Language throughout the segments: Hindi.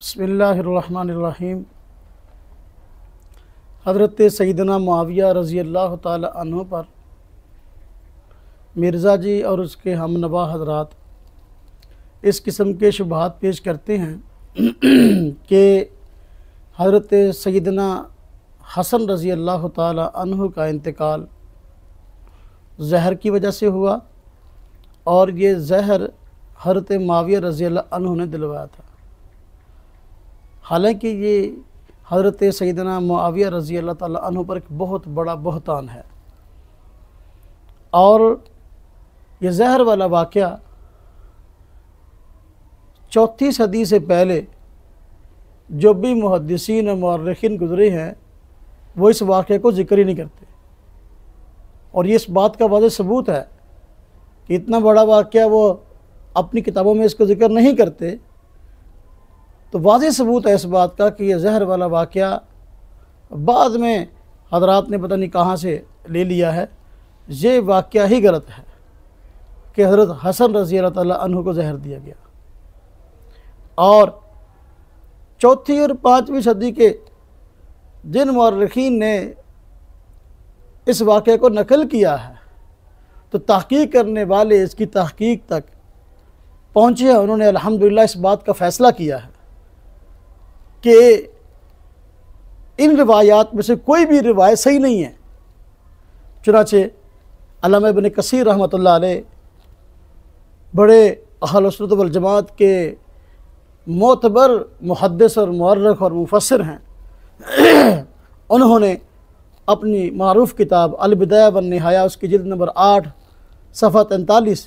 बिस्मिल्लाहिर्रहमानिर्रहीम। हज़रत सैयदना मुआविया रज़ी अल्लाह ताला अन्हु पर मिर्ज़ा जी और उसके हमनवा हज़रात इस किस्म के शुबहात पेश करते हैं कि हज़रत सैयदना हसन रज़ी अल्लाह ताला अन्हु का इंतकाल जहर की वजह से हुआ और ये जहर हज़रत मुआविया रज़ी अल्लाह अन्हु ने दिलवाया था। हालांकि ये हज़रत सैयदना मुआविया रज़ी अल्लाह ताला अन्हु पर एक बहुत बड़ा बहतान है और ये जहर वाला वाक़या 4थी सदी से पहले जो भी मुहद्दिसीन और मुअर्रिखीन गुज़रे हैं वो इस वाक़े को ज़िक्र ही नहीं करते और ये इस बात का वाज़ेह सबूत है कि इतना बड़ा वाक़या वो अपनी किताबों में इसको ज़िक्र नहीं करते। तो वाज़ेह सबूत है इस बात का कि यह जहर वाला वाक़या बाद में हज़रात ने पता नहीं कहाँ से ले लिया है। ये वाक़या ही गलत है कि हज़रत हसन रज़ी अल्लाह ताला अन्हु को जहर दिया गया और 4थी और 5वीं सदी के जिन मुअर्रिखीन ने इस वाक़े को नकल किया है तो तहक़ीक़ करने वाले इसकी तहक़ीक़ तक पहुँचे हैं। उन्होंने अल्हम्दुलिल्लाह इस बात का फ़ैसला किया है कि इन रिवायात में से कोई भी रिवायत सही नहीं है। चुनाचे अल्लामा इब्न कसीर रहमतुल्लाह अलैह बड़े अहल सुन्नत वल जमात के मोतबर मुहद्दिस और मुअर्रिख और मुफस्सिर हैं। उन्होंने अपनी मारूफ़ किताब अल बिदाया वन निहाया उसकी जिल्द नंबर 8 सफ़ा 43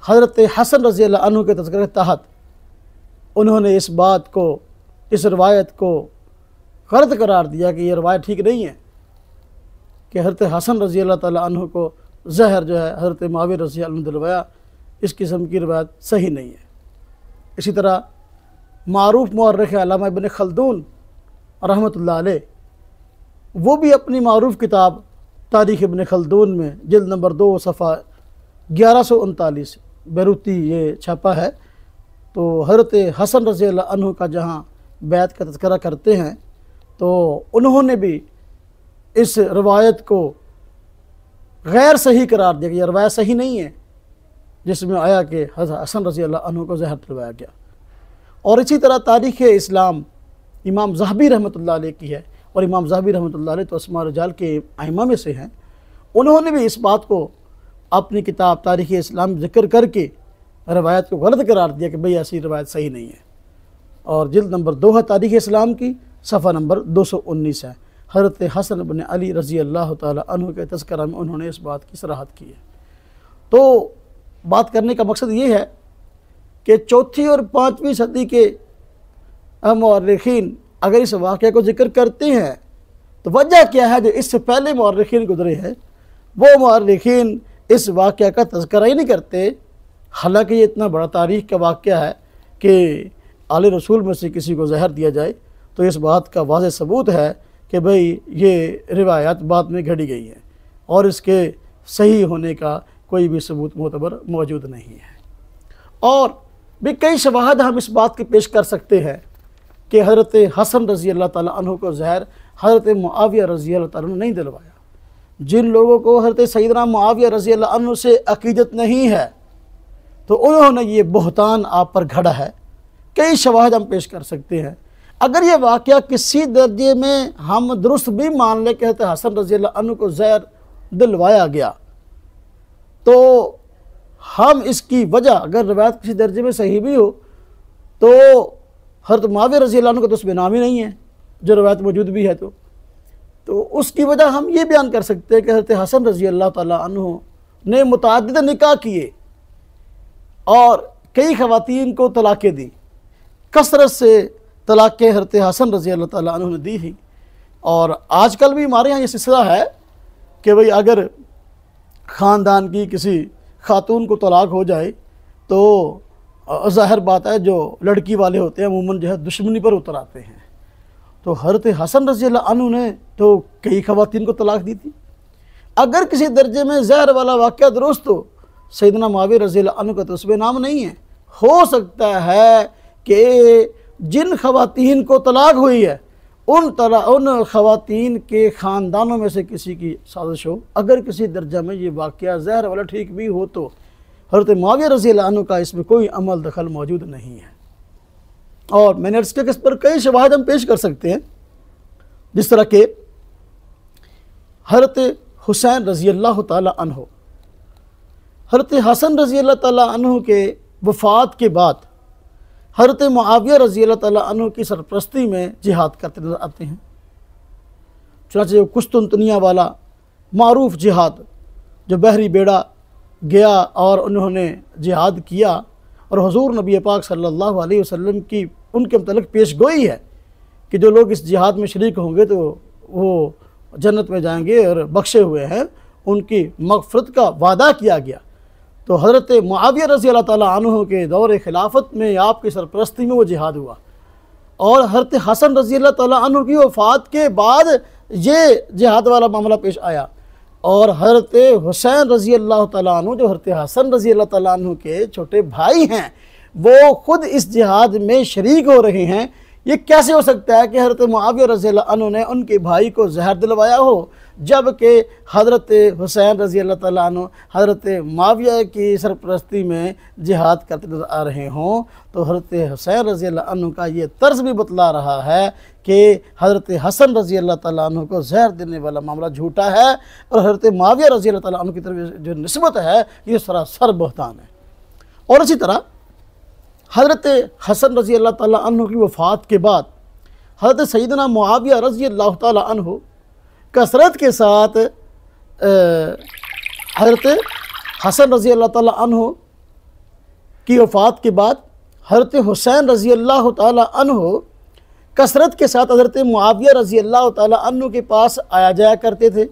हज़रत हसन रज़ी अल्लाह अन्हु के तज़किरे के तहत उन्होंने इस बात को इस रवायत को गलत करार दिया कि यह रवायत ठीक नहीं है कि हज़रत हसन रज़ी अल्लाह ताला अन्हु को जहर जो है हज़रत मुआविया रज़ी अल्लाह अन्हु दिलवाया, इस किस्म की रवायत सही नहीं है। इसी तरह मारूफ़ मुअर्रिख अल्लामा इब्न खल्दून रहमतुल्लाह अलैह वो भी अपनी मारूफ़ किताब तारीख़ इब्न खल्दून में जिल्द नंबर 2 सफ़ा 1139 बैरूती ये छापा है। तो हज़रत हसन रज़ी अल्लाह अन्हु का जहाँ बैत का तज़किरा करते हैं तो उन्होंने भी इस रवायत को गैर सही करार दिया कि यह रवायत सही नहीं है जिसमें आया कि हसन रज़ी अल्लाह अन्हु को जहर दिलवाया गया। और इसी तरह तारीख़ इस्लाम इमाम ज़हबी रहमतुल्लाह अलैह की है और इमाम ज़हबी रहमतुल्लाह अलैह तो अस्मा रिजाल के आइमा में से हैं। उन्होंने भी इस बात को अपनी किताब तारीख़ इस्लाम ज़िक्र करके रवायत को गलत करार दिया कि भाई ऐसी रवायत सही नहीं है। और जिल्द नंबर 2 है तारीख़ इस्लाम की सफ़ा नंबर 219 है। हज़रत हसन इब्न अली रज़ी अल्लाह ताला अन्हु के तज़किरा में उन्होंने इस बात की सराहत की है। तो बात करने का मकसद ये है कि 4थी और 5वीं सदी के मुअर्रिखीन अगर इस वाक़े को ज़िक्र करते हैं तो वजह क्या है, जो इससे पहले मुअर्रिखीन गुज़रे हैं वो मुअर्रिखीन इस वाक़े का तज़किरा ही नहीं करते। हालांकि ये इतना बड़ा तारीख़ का वाक़या है कि आले रसूल में से किसी को जहर दिया जाए तो इस बात का वाज़ेह सबूत है कि भाई ये रिवायत बाद में घड़ी गई है और इसके सही होने का कोई भी सबूत मोतबर मौजूद नहीं है। और भी कई शवाहद हम इस बात के पेश कर सकते हैं कि हज़रत हसन रज़ी अल्लाह ताला अन्हु को जहर हज़रत मुआविया रज़ी अल्लाह ताला ने नहीं दिलवाया। जिन लोगों को हज़रत सैयदना मुआविया रज़ी अल्लाह अन्हु से अक़ीदत नहीं है तो उन्होंने ये बहतान आप पर घड़ा है। कई शवाहद हम पेश कर सकते हैं। अगर ये वाक़या किसी दर्जे में हम दुरुस्त भी मान लें कि हज़रत हसन रज़ी अल्लाह अन्हु को जहर दिलवाया गया तो हम इसकी वजह अगर रवायत किसी दर्जे में सही भी हो तो हज़रत मुआविया रज़ी अल्लाह अन्हु को तो उसमें नाम ही नहीं है जो रवायत मौजूद भी है। तो उसकी वजह हम ये बयान कर सकते हैं कि हज़रत हसन रज़ी अल्लाह ताला अन्हु ने मुतअद्दिद निकाह किए और कई ख़वातीन को तलाक़ें दी। कसरत से तलाक़ें हज़रत हसन रज़ी अल्लाह ताला अन्हु ने दी ही। और आजकल भी हमारे यहाँ ये सिलसिला है कि भाई अगर ख़ानदान की किसी खातून को तलाक़ हो जाए तो ज़ाहिर बात है जो लड़की वाले होते हैं अमूमन जो है दुश्मनी पर उतर आते हैं। तो हज़रत हसन रज़ी अल्लाह अन्हु ने तो कई ख़वातीन को तलाक़ दी थी। अगर किसी दर्जे में जहर वाला वाक़या दुरुस्त हो सैयदना मुआविया रज़ी अल्लाह अन्हु का तो उसमें नाम नहीं है। हो सकता है कि जिन ख़वातीन को तलाक हुई है उन ख़वातीन के ख़ानदानों में से किसी की साजिश हो, अगर किसी दर्जा में ये वाक़या ज़हर वाला ठीक भी हो तो हज़रत मुआविया रज़ी अल्लाह अन्हु का इसमें कोई अमल दखल मौजूद नहीं है। और मैंने अर्ज़ किया कि इस पर कई शवाहिद हम पेश कर सकते हैं, जिस तरह के हज़रत हुसैन रज़ी अल्लाह ताला अन्हु, हज़रत हसन रज़ी अल्लाह ताला अन्हु के वफ़ात के बाद हज़रत मुआविया रज़ी अल्लाह ताला अन्हु की सरपरस्ती में जिहाद करते नज़र आते हैं। चुनांचे जो कुस्तुनतनिया वाला मारूफ जिहाद, जो बहरी बेड़ा गया और उन्होंने जिहाद किया, और हुज़ूर नबी पाक सल्लल्लाहु अलैहि वसल्लम की उनके मतलब पेश गोई है कि जो लोग इस जिहाद में शरीक होंगे तो वो जन्नत में जाएंगे और बख्शे हुए हैं, उनकी मग़फ़िरत का वादा किया गया। तो हज़रत मुआविया रज़ी अल्लाह ताला अन्हु के दौर खिलाफत में आपकी सरपरस्ती में वो जिहाद हुआ, और हज़रत हसन रज़ी अल्लाह ताला अन्हु की वफ़ात के बाद ये जिहाद वाला मामला पेश आया। और हज़रत हुसैन रज़ी अल्लाह ताला अन्हु, जो हज़रत हसन रज़ी अल्लाह ताला अन्हु के छोटे भाई हैं, वो ख़ुद इस जिहाद में शरीक हो रहे हैं। ये कैसे हो सकता है कि हज़रत मुआविया रज़ी अल्लाह अन्हु ने उनके भाई को जहर दिलवाया हो, जबकि हज़रत हुसैन रज़ी अल्लाह ताला अन्हु हज़रत मुआविया की सरपरस्ती में जिहाद करते नज़र आ रहे हों। तो हज़रत हुसैन रज़ी अल्लाह अन्हु का ये तर्ज भी बतला रहा है कि हज़रत हसन रज़ी अल्लाह ताला अन्हु को जहर देने वाला मामला झूठा है, और हज़रत मुआविया रज़ी अल्लाह ताला अन्हु की तरफ जो निस्बत है ये सरासर बहतान है। और इसी तरह हज़रत हसन रज़ी अल्लाह ताला अन्हु की वफ़ात के बाद हज़रत सैयदना मुआविया रज़ी अल्लाह ताला अन्हु कसरत के साथ हज़रत हसन रज़ी अल्लाह ताला अन्हु की वफ़ात के बाद हज़रत हुसैन रज़ी अल्लाह ताला अन्हु कसरत के साथ हज़रत मुआविया रज़ी अल्लाह ताला अन्हु के पास आया जाया करते थे,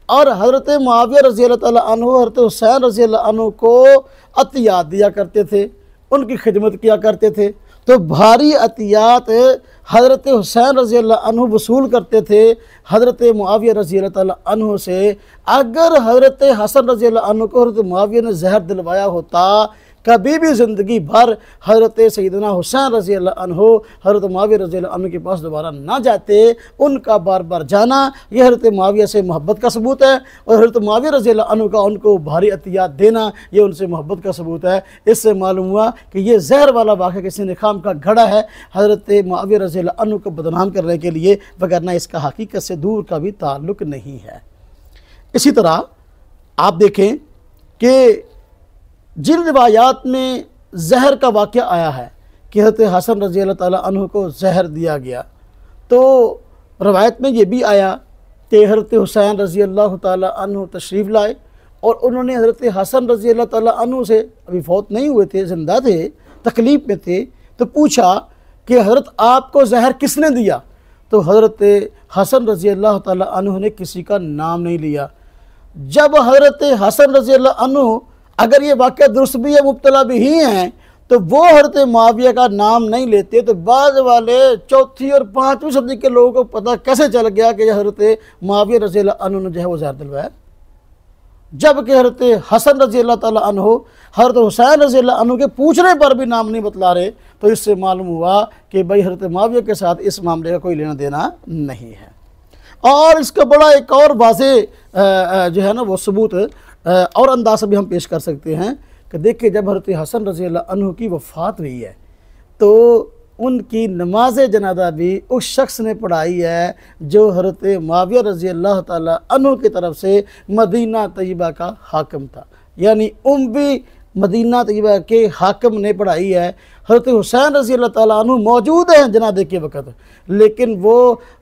और हज़रत मुआविया रज़ी अल्लाह ताला अन्हु हज़रत हुसैन रज़ी अल्लाह अन्हु को अतियात दिया करते थे, उनकी खिदमत किया करते थे। तो भारी अतियात हज़रत हुसैन रज़ी अल्लाह अन्हु वसूल करते थे हज़रत मुआविया रज़ी अल्लाह ताला अन्हु से। अगर हज़रत हसन रज़ी अल्लाह अन्हु को हज़रत मुआविया ने जहर दिलवाया होता, कभी भी ज़िंदगी भर हज़रत सैयदना हुसैन रज़ी अल्लाह अन्हु हज़रत मुआविया रज़ी अल्लाह अन्हु के पास दोबारा ना जाते। उनका बार बार जाना यह हज़रत मुआविया से मोहब्बत का सबूत है, और हज़रत मुआविया रज़ी अल्लाह अन्हु का उनको भारी अतियात देना ये उनसे मोहब्बत का सबूत है। इससे मालूम हुआ कि ये जहर वाला वाक़या किसी ने खाम का घड़ा है हज़रत मुआविया रज़ी अल्लाह अन्हु को बदनाम करने के लिए, वगरना इसका हकीकत से दूर का भी ताल्लुक़ नहीं है। इसी तरह आप देखें कि जिन रिवायात में जहर का वाक़या आया है कि हज़रत हसन रज़ी अल्लाह ताला अन्हु को जहर दिया गया, तो रवायत में ये भी आया कि हज़रत हुसैन रज़ी अल्लाह ताला अन्हु तशरीफ़ लाए, और उन्होंने हज़रत हसन रज़ी अल्लाह ताला अन्हु से, अभी फौत नहीं हुए थे, ज़िंदा थे, तकलीफ़ में थे, तो पूछा कि हज़रत आपको जहर किसने दिया? तो हज़रत हसन रज़ी अल्लाह ताला अन्हु ने किसी का नाम नहीं लिया। जब हज़रत हसन रज़ी अल्लाह अन्हु अगर ये वाक़या दुरुस्त भी है, मुब्तला भी ही हैं, तो वो हज़रत मुआविया का नाम नहीं लेते, तो बाद वाले चौथी और पाँचवीं सदी के लोगों को पता कैसे चल गया कि हज़रत मुआविया रज़ी अल्लाह अन्हु ने जो है वो जहर दिलवाया, जबकि हज़रत हसन रज़ी अल्लाह ताला अन्हु हज़रत हुसैन रज़ी अल्लाह अन्हु के पूछने पर भी नाम नहीं बतला रहे। तो इससे मालूम हुआ कि भाई हज़रत मुआविया के साथ इस मामले का कोई लेना देना नहीं है। और इसका बड़ा एक और वाज़ेह जो है ना वो सबूत और अंदाज़ भी हम पेश कर सकते हैं कि देखिए, जब हज़रत हसन रज़ी अल्लाह अन्हु की वफ़ात हुई है तो उनकी नमाज जनाजा भी उस शख्स ने पढ़ाई है जो हज़रत मुआविया रज़ी अल्लाह ताला अन्हु की तरफ से मदीना तय्यबा का हाकिम था, यानी उम्वी मदीना तय्यबा के हाकिम ने पढ़ाई है। हज़रत हुसैन रज़ी अल्लाह ताला अन्हु मौजूद हैं जनाजे के वक़्त, लेकिन वो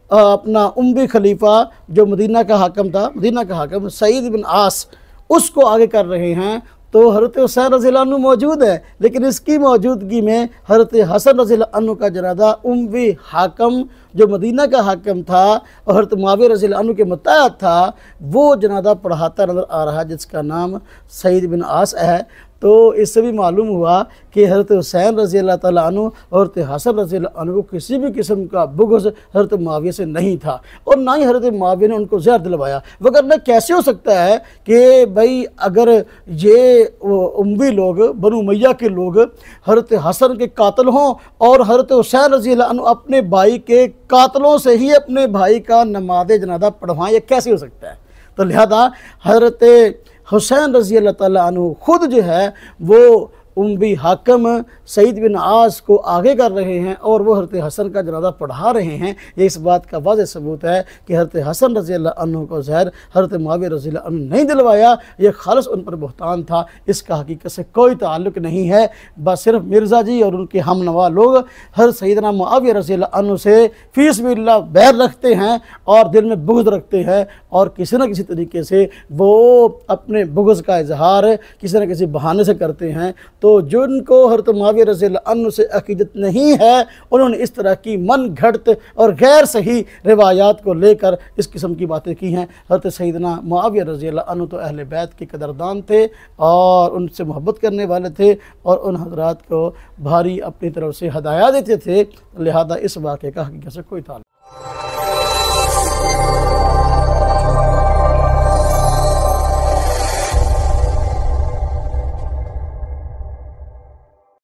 अपना उम्वी खलीफा जो मदीना का हाकिम था, मदीना का हाकिम सईद बिन आस, उसको आगे कर रहे हैं। तो हज़रत हुसैन रज़ी अल्लाह अन्हु मौजूद है, लेकिन इसकी मौजूदगी में हज़रत हसन रज़ी अल्लाह अन्हु का जनाजा उम्वी हाकिम जो मदीना का हाकिम था और हज़रत मुआविया रज़ी अल्लाह अन्हु के मुताबिक था, वो जनाजा पढ़ाता नज़र आ रहा है, जिसका नाम सईद बिन आस है। तो इससे भी मालूम हुआ कि हज़रत हुसैन रज़ी अल्लाह ताला अन्हु और हज़रत हसन रज़ी अल्लाह अन्हु को किसी भी किस्म का बुग़्ज़ हज़रत मुआविया से नहीं था और ना ही हज़रत मुआविया ने उनको ज़हर दिलवाया। वरना कैसे हो सकता है कि भाई अगर ये उम्वी लोग बनु उमैया के लोग हज़रत हसन के कातिल हों और हज़रत हुसैन रज़ी अल्लाह अन्हु अपने भाई के कातिलों से ही अपने भाई का नमाज़ जनाज़ा पढ़वाएं, ये कैसे हो सकता है। तो लिहाजा हज़रत हुसैन रज़ी अल्लाह ताला अन्हु खुद जो है वो उम्वी हाकिम सईद बिन आस को आगे कर रहे हैं और वो हज़रत हसन का जनाज़ा पढ़ा रहे हैं। ये इस बात का वाज़ेह सबूत है कि हज़रत हसन रज़ी अल्लाह अन्हु को ज़हर हज़रत मुआविया रज़ी अल्लाह अन्हु नहीं दिलवाया, ये खालिस उन पर बुहतान था, इसका हकीकत से कोई ताल्लुक़ नहीं है। बस सिर्फ मिर्ज़ा जी और उनके हमनवा लोग हज़रत सैयदना मुआविया रज़ी अल्लाह अन्हु से फ़ी सबिलिल्लाह बैर रखते हैं और दिल में बुग़्ज़ रखते हैं और किसी न किसी तरीके से वो अपने बुग़्ज़ का इजहार किसी न किसी बहाने से करते हैं। तो जिनको हज़रत मुआविया रज़ी अल्लाह अन्हु से अक़ीदत नहीं है उन्होंने इस तरह की मन घड़त और गैर सही रिवायात को लेकर इस किस्म की बातें की हैं। हज़रत सैयदना मुआविया रज़ी अल्लाह अन्हु तो अहले बैत के कदरदान थे और उनसे मोहब्बत करने वाले थे और उन हज़रात को भारी अपनी तरफ से हदाया देते थे, लिहाजा इस वाक़े का हकीकत से कोई ताल्लुक़